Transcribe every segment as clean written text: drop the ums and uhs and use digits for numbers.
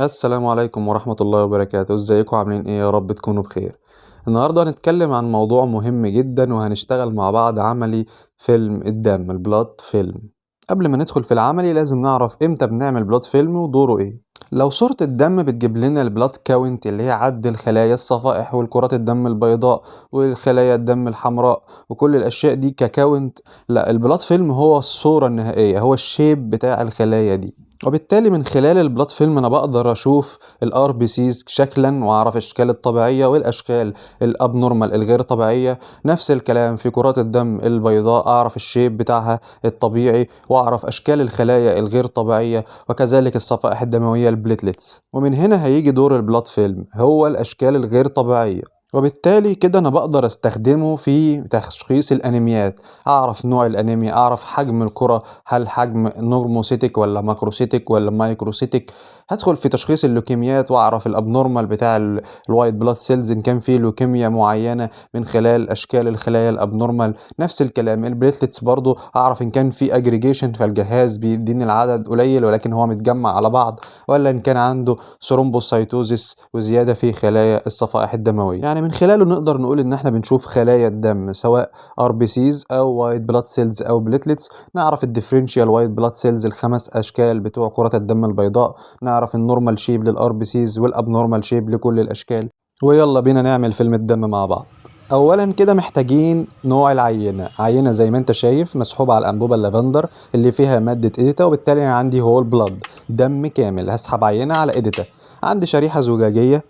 السلام عليكم ورحمة الله وبركاته، ازيكم عاملين ايه؟ يا رب تكونوا بخير. النهاردة هنتكلم عن موضوع مهم جدا وهنشتغل مع بعض عملي فيلم الدم البلاد فيلم. قبل ما ندخل في العملي لازم نعرف امتى بنعمل بلاد فيلم ودوره ايه. لو صورة الدم بتجيب لنا البلاد كاونت اللي هي عد الخلايا الصفائح والكرات الدم البيضاء والخلايا الدم الحمراء وكل الاشياء دي ككاونت، لا البلاد فيلم هو الصورة النهائية، هو الشيب بتاع الخلايا دي. وبالتالي من خلال البلاد فيلم انا بقدر اشوف الار بي سيز شكلا واعرف الاشكال الطبيعيه والاشكال الابنورمال الغير طبيعيه. نفس الكلام في كرات الدم البيضاء اعرف الشيب بتاعها الطبيعي واعرف اشكال الخلايا الغير طبيعيه، وكذلك الصفائح الدمويه البليتلتس. ومن هنا هيجي دور البلاد فيلم، هو الاشكال الغير طبيعيه. وبالتالي كده انا بقدر استخدمه في تشخيص الانيميات. اعرف نوع الانيميا، اعرف حجم الكرة، هل حجم نورموسيتك ولا ماكروسيتك ولا مايكروسيتك. هدخل في تشخيص اللوكيميات واعرف الابنورمال بتاع الوايت بلاد سيلز ان كان في لوكيميا معينة من خلال اشكال الخلايا الابنورمال. نفس الكلام البليتلتس برضو اعرف ان كان في اجريجيشن، فالجهاز بيديني العدد قليل ولكن هو متجمع على بعض، ولا ان كان عنده ثرومبوسايتوزيس وزيادة في خلايا الصفائح الدموية. يعني من خلاله نقدر نقول ان احنا بنشوف خلايا الدم سواء ار بي سيز او وايت بلاد سيلز او بليتلتس. نعرف الديفرنشال وايت بلاد سيلز الخمس اشكال بتوع كرات الدم البيضاء، نعرف النورمال شيب للار بي سيز والابنورمال شيب لكل الاشكال. ويلا بينا نعمل فيلم الدم مع بعض. اولا كده محتاجين نوع العينه، عينه زي ما انت شايف مسحوبه على الانبوبه اللافندر اللي فيها ماده اديتا، وبالتالي انا عندي هول بلاد دم كامل. هسحب عينه على اديتا. عندي شريحه زجاجيه،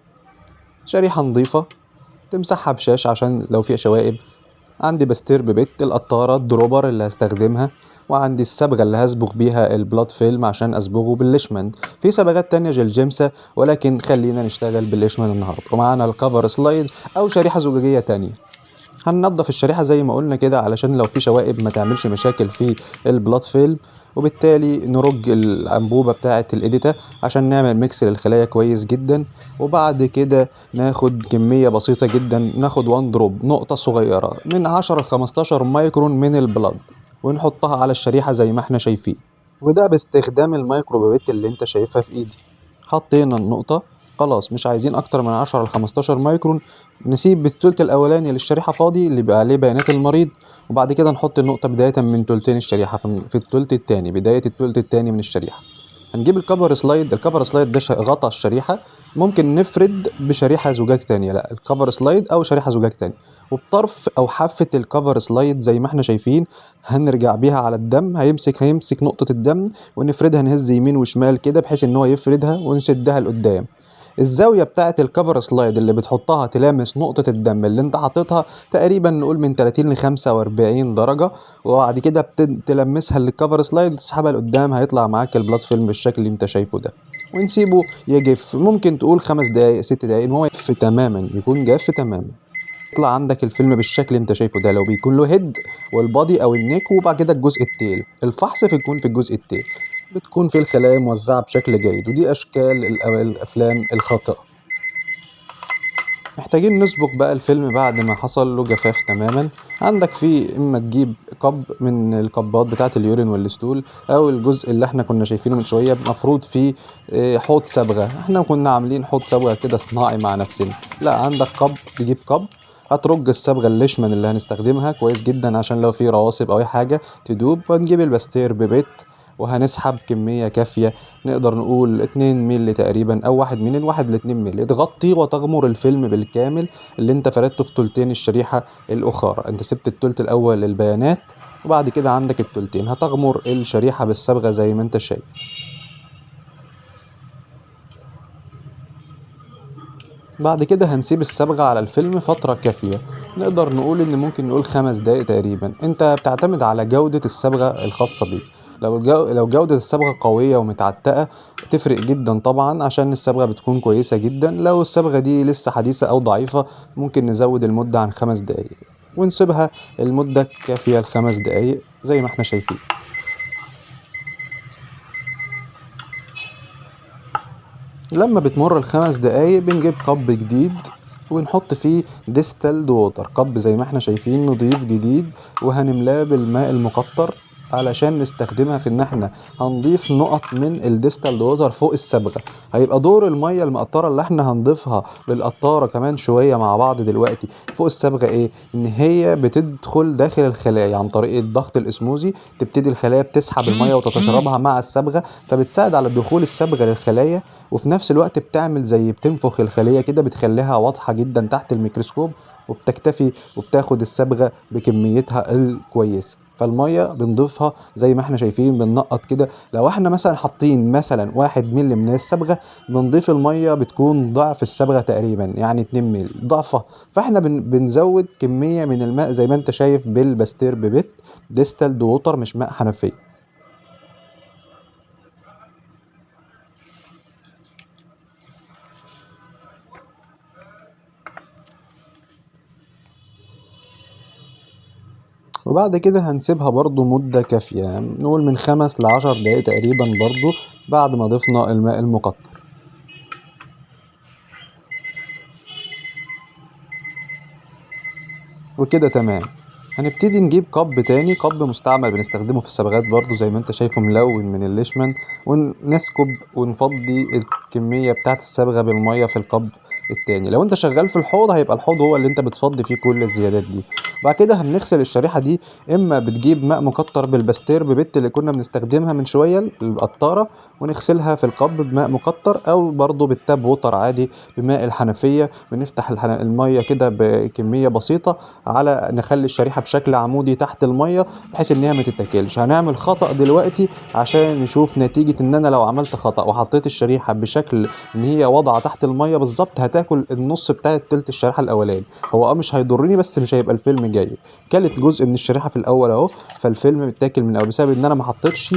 شريحه نظيفه تمسحها بشاش عشان لو في شوائب. عندي بستير ببت القطارة الدروبر اللي هستخدمها، وعندي الصبغة اللي هصبغ بيها البلاد فيلم عشان اصبغه بالليشمان. في صبغات تانية جلجمسة ولكن خلينا نشتغل بالليشمان النهاردة. ومعانا الكفر سلايد او شريحة زجاجية تانية. هننضف الشريحة زي ما قلنا كده علشان لو في شوائب ما تعملش مشاكل في البلاد فيلم. وبالتالي نرج الأنبوبة بتاعة الإيديتا عشان نعمل ميكس للخلايا كويس جدا. وبعد كده ناخد كمية بسيطة جدا، ناخد 1 دروب نقطة صغيرة من 10 ل 15 مايكرون من البلاد، ونحطها على الشريحة زي ما احنا شايفين. وده باستخدام المايكرو بيبت اللي انت شايفها في ايدي. حطينا النقطة، خلاص مش عايزين اكتر من 10 ل 15 مايكرون. نسيب التلت الاولاني للشريحة فاضي اللي بقى عليه بيانات المريض، وبعد كده نحط النقطة بداية من تلتين الشريحة في التلت التاني، بداية التلت التاني من الشريحة. هنجيب الكفر سلايد. الكفر سلايد ده غطا الشريحة. ممكن نفرد بشريحة زجاج تانية، لا الكفر سلايد او شريحة زجاج تانية. وبطرف او حافة الكفر سلايد زي ما احنا شايفين هنرجع بيها على الدم. هيمسك نقطة الدم ونفردها، نهز يمين وشمال كده بحيث ان هو يفردها ونشدها لقدام. الزاوية بتاعة الكفر سلايد اللي بتحطها تلامس نقطة الدم اللي انت حاططها تقريبا نقول من 30 ل 45 درجة. وبعد كده تلمسها للكفر سلايد وتسحبها لقدام، هيطلع معاك البلاد فيلم بالشكل اللي انت شايفه ده. ونسيبه يجف، ممكن تقول 5 دقايق 6 دقايق ان هو يجف تماما، يكون جاف تماما. يطلع عندك الفيلم بالشكل اللي انت شايفه ده لو بيكون له هيد والبادي او النيك، وبعد كده الجزء التيل. الفحص بيكون في الجزء التيل، بتكون في الخلايا موزعة بشكل جيد. ودي أشكال الأفلام الخاطئة. محتاجين نسبق بقى الفيلم بعد ما حصل له جفاف تماما. عندك فيه اما تجيب كب من الكبات بتاعة اليورين والستول، او الجزء اللي احنا كنا شايفينه من شوية مفروض فيه حوض صبغة. احنا كنا عاملين حوض صبغة كده صناعي مع نفسنا. لا عندك كب، تجيب كب هترج الصبغة الليشمان اللي هنستخدمها كويس جدا عشان لو في رواسب او اي حاجة تدوب. ونجيب الباستير ببيت وهنسحب كمية كافية، نقدر نقول 2 مللي تقريبا او 1 من 1 ل 2 مللي. تغطي وتغمر الفيلم بالكامل اللي انت فردته في تلتين الشريحة الاخرى. انت سبت التلت الاول للبيانات وبعد كده عندك التلتين. هتغمر الشريحة بالصبغة زي ما انت شايف. بعد كده هنسيب الصبغة على الفيلم فترة كافية، نقدر نقول ان ممكن نقول 5 دقايق تقريبا. انت بتعتمد على جودة الصبغة الخاصة بيك. لو جودة الصبغة قوية ومتعتقة تفرق جدا طبعا عشان الصبغة بتكون كويسة جدا. لو الصبغة دي لسه حديثة او ضعيفة ممكن نزود المدة عن 5 دقايق ونسيبها المدة كافية ل5 دقايق زي ما احنا شايفين. لما بتمر ال5 دقايق بنجيب كب جديد ونحط فيه ديستلد ووتر. كب زي ما احنا شايفين نضيف جديد وهنملاه بالماء المقطر. علشان نستخدمها في ان احنا هنضيف نقط من الديستال ووتر فوق الصبغة. هيبقى دور المية المقطرة اللي احنا هنضيفها بالقطارة كمان شوية مع بعض دلوقتي فوق الصبغة ايه؟ ان هي بتدخل داخل الخلايا عن طريق الضغط الاسموزي، تبتدي الخلايا بتسحب المية وتتشربها مع الصبغة، فبتساعد على دخول الصبغة للخلايا، وفي نفس الوقت بتعمل زي بتنفخ الخلية كده، بتخليها واضحة جدا تحت الميكروسكوب، وبتكتفي وبتاخد الصبغة بكميتها الكويسة. فالمية بنضيفها زي ما احنا شايفين بننقط كده. لو احنا مثلا حاطين مثلا 1 ملي من الصبغة، بنضيف المية بتكون ضعف الصبغة تقريبا، يعني 2 ملي ضعفها. فاحنا بنزود كمية من الماء زي ما انت شايف بالباستير ببت ديستلد ووتر، مش ماء حنفية. وبعد كده هنسيبها برضو مدة كافية، يعني نقول من 5 ل10 دقايق تقريبا برضو بعد ما ضفنا الماء المقطر. وكده تمام. هنبتدي نجيب قب تاني، قب مستعمل بنستخدمه في الصبغات برضو زي ما انت شايفه ملون من الليشمان، ونسكب ونفضي الكمية بتاعة الصبغة بالمية في القب التاني. لو انت شغال في الحوض هيبقى الحوض هو اللي انت بتفضي فيه كل الزيادات دي. بعد كده هنغسل الشريحة دي، اما بتجيب ماء مكتر بالباستير ببت اللي كنا بنستخدمها من شوية القطارة، ونغسلها في القب بماء مكتر، او برضو بالتاب ووتر عادي بماء الحنفية. بنفتح المية كده بكمية بسيطة على نخلي الشريحة بشكل عمودي تحت المية بحيث ان هي ما تتاكلش. هنعمل خطأ دلوقتي عشان نشوف نتيجة ان انا لو عملت خطأ وحطيت الشريحة بشكل ان هي واضعة تحت المية بالظبط، هتاكل النص بتاع تلت الشريحة الاولاني. هو مش هيضرني بس مش هيبقى الفيلم جيد. كلت جزء من الشريحة في الاول اهو، فالفيلم متاكل من الاول بسبب ان انا ما حطيتش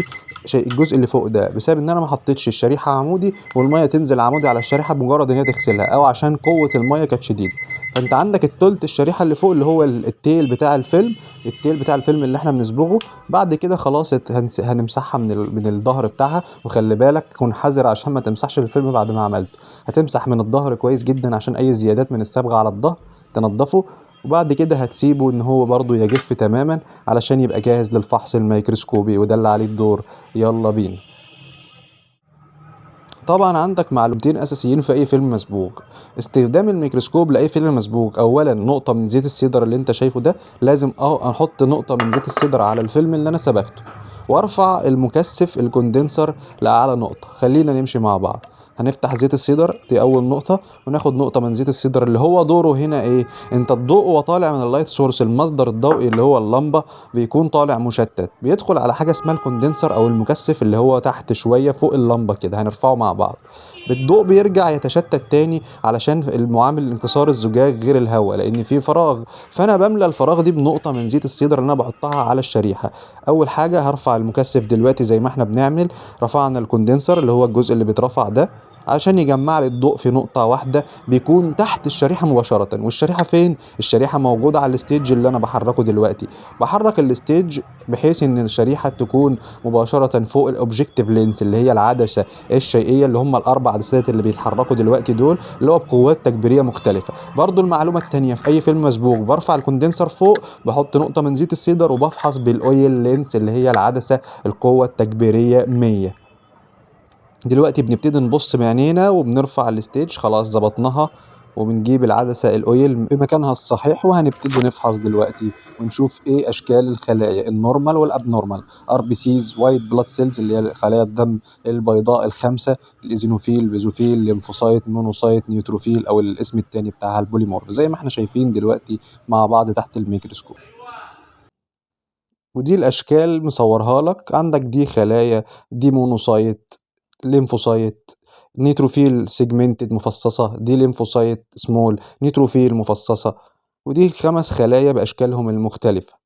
الجزء اللي فوق ده، بسبب ان انا ما حطيتش الشريحة عمودي والمية تنزل عمودي على الشريحة بمجرد ان هي تغسلها، او عشان قوة المية كانت شديدة. فانت عندك التلت الشريحة اللي فوق اللي هو التيل بتاع الفيلم، التيل بتاع الفيلم اللي احنا بنصبغه. بعد كده خلاص هنمسحها من الظهر بتاعها. وخلي بالك كن حذر عشان ما تمسحش الفيلم بعد ما عملته. هتمسح من الظهر كويس جدا عشان اي زيادات من الصبغة على الظهر تنضفه. وبعد كده هتسيبه ان هو برضو يجف تماما علشان يبقى جاهز للفحص الميكروسكوبي، وده اللي عليه الدور. يلا بينا. طبعا عندك معلومتين اساسيين في اي فيلم مسبوغ. استخدام الميكروسكوب لاي فيلم مسبوغ، اولا نقطه من زيت السيدر اللي انت شايفه ده، لازم احط نقطه من زيت السيدر على الفيلم اللي انا صبغته، وارفع المكثف الكوندنسر لاعلى نقطه. خلينا نمشي مع بعض. هنفتح زيت السيدر، دي اول نقطه، وناخد نقطه من زيت السيدر اللي هو دوره هنا ايه. انت الضوء وهو طالع من اللايت سورس، المصدر الضوئي اللي هو اللمبه، بيكون طالع مشتت، بيدخل على حاجه اسمها الكوندنسر او المكثف اللي هو تحت شويه فوق اللمبه كده. هنرفعه مع بعض. بالضوء بيرجع يتشتت تاني علشان المعامل انكسار الزجاج غير الهواء، لان في فراغ. فانا بملى الفراغ دي بنقطه من زيت السيدر اللي انا بحطها على الشريحه. اول حاجه هرفع المكثف دلوقتي زي ما احنا بنعمل. رفعنا الكوندنسر اللي هو الجزء اللي بيترفع ده عشان يجمع لي الضوء في نقطة واحدة، بيكون تحت الشريحة مباشرة. والشريحة فين؟ الشريحة موجودة على الستيج اللي أنا بحركه دلوقتي. بحرك الستيج بحيث إن الشريحة تكون مباشرة فوق الأوبجيكتيف لينس اللي هي العدسة الشيئية، اللي هم الأربع عدسات اللي بيتحركوا دلوقتي دول، اللي هو بقوات تكبيرية مختلفة. برضو المعلومة التانية، في أي فيلم مسبوق برفع الكوندنسر فوق، بحط نقطة من زيت السيدر وبفحص بالأويل لينس اللي هي العدسة القوة التكبيرية 100. دلوقتي بنبتدي نبص بعينينا وبنرفع الستيج، خلاص ظبطناها، وبنجيب العدسة الأويل في مكانها الصحيح، وهنبتدي نفحص دلوقتي ونشوف ايه أشكال الخلايا النورمال والأبنورمال. ار بي سيز، وايت بلاد سيلز اللي هي خلايا الدم البيضاء الخمسة، الإيزينوفيل، بيزوفيل، ليمفوسايت، مونوسايت، نيوتروفيل أو الاسم التاني بتاعها البوليمورف، زي ما احنا شايفين دلوقتي مع بعض تحت الميكروسكوب. ودي الأشكال مصورها لك عندك، دي خلايا، دي مونوسايت، ليمفوسايت، نيتروفيل سيجمنتد مفصصة، دي ليمفوسايت سمول، نيتروفيل مفصصة. ودي 5 خلايا بأشكالهم المختلفة.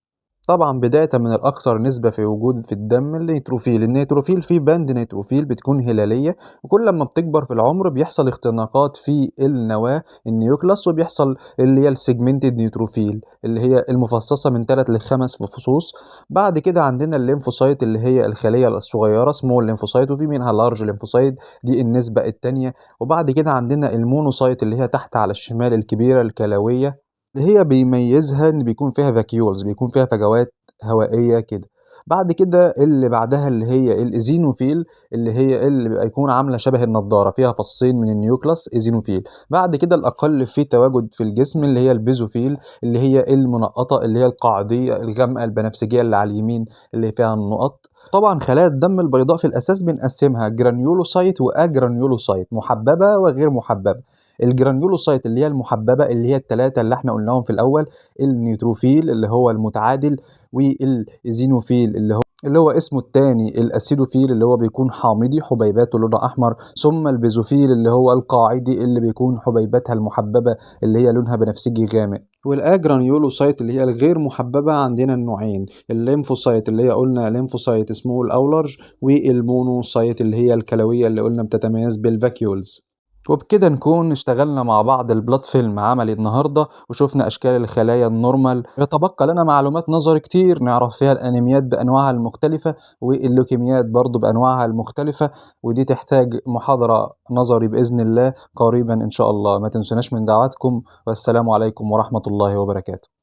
طبعا بداية من الأكثر نسبة في وجود في الدم النيتروفيل. النيتروفيل فيه باند نيتروفيل بتكون هلالية، وكل لما بتكبر في العمر بيحصل اختناقات في النواة النيوكلاس، وبيحصل اللي هي السيجمنتد نيتروفيل اللي هي المفصصة من 3 ل5 فصوص. بعد كده عندنا الليمفوسايت اللي هي الخلية الصغيرة سمول ليمفوسايت، وفي منها لارج ليمفوسايت، دي النسبة التانية. وبعد كده عندنا المونوسايت اللي هي تحت على الشمال الكبيرة الكلوية، اللي هي بيميزها ان بيكون فيها فاكيولز، بيكون فيها فجوات هوائية كده. بعد كده اللي بعدها اللي هي الإيزينوفيل، اللي هي اللي بيبقى يكون عاملة شبه النضارة فيها فصين من النيوكلاس إيزينوفيل. بعد كده الأقل في تواجد في الجسم اللي هي البيزوفيل، اللي هي المنقطة، اللي هي القاعدية الغامقة البنفسجية اللي على اليمين اللي فيها النقط. طبعا خلايا الدم البيضاء في الأساس بنقسمها جرانيولوسايت وأجرانيولوسايت، محببة وغير محببة. الجرانيولوسايت اللي هي المحببة اللي هي التلاتة اللي احنا قلناهم في الأول، النيوتروفيل اللي هو المتعادل، والإيزينوفيل اللي هو اسمه التاني الأسيدوفيل اللي هو بيكون حامضي حبيباته لونها أحمر، ثم البيزوفيل اللي هو القاعدي اللي بيكون حبيباتها المحببة اللي هي لونها بنفسجي غامق. والأجرانيولوسايت اللي هي الغير محببة عندنا النوعين، الليمفوسايت اللي هي قلنا ليمفوسايت سمول أو لارج، والمونوسايت اللي هي الكلوية اللي قلنا بتتميز بالفاكيولز. وبكده نكون اشتغلنا مع بعض البلاد فيلم عملي النهاردة، وشوفنا أشكال الخلايا النورمال. يتبقى لنا معلومات نظري كتير نعرف فيها الأنيميات بأنواعها المختلفة، واللوكيميات برضو بأنواعها المختلفة، ودي تحتاج محاضرة نظري بإذن الله قريبا إن شاء الله. ما تنسوناش من دعواتكم، والسلام عليكم ورحمة الله وبركاته.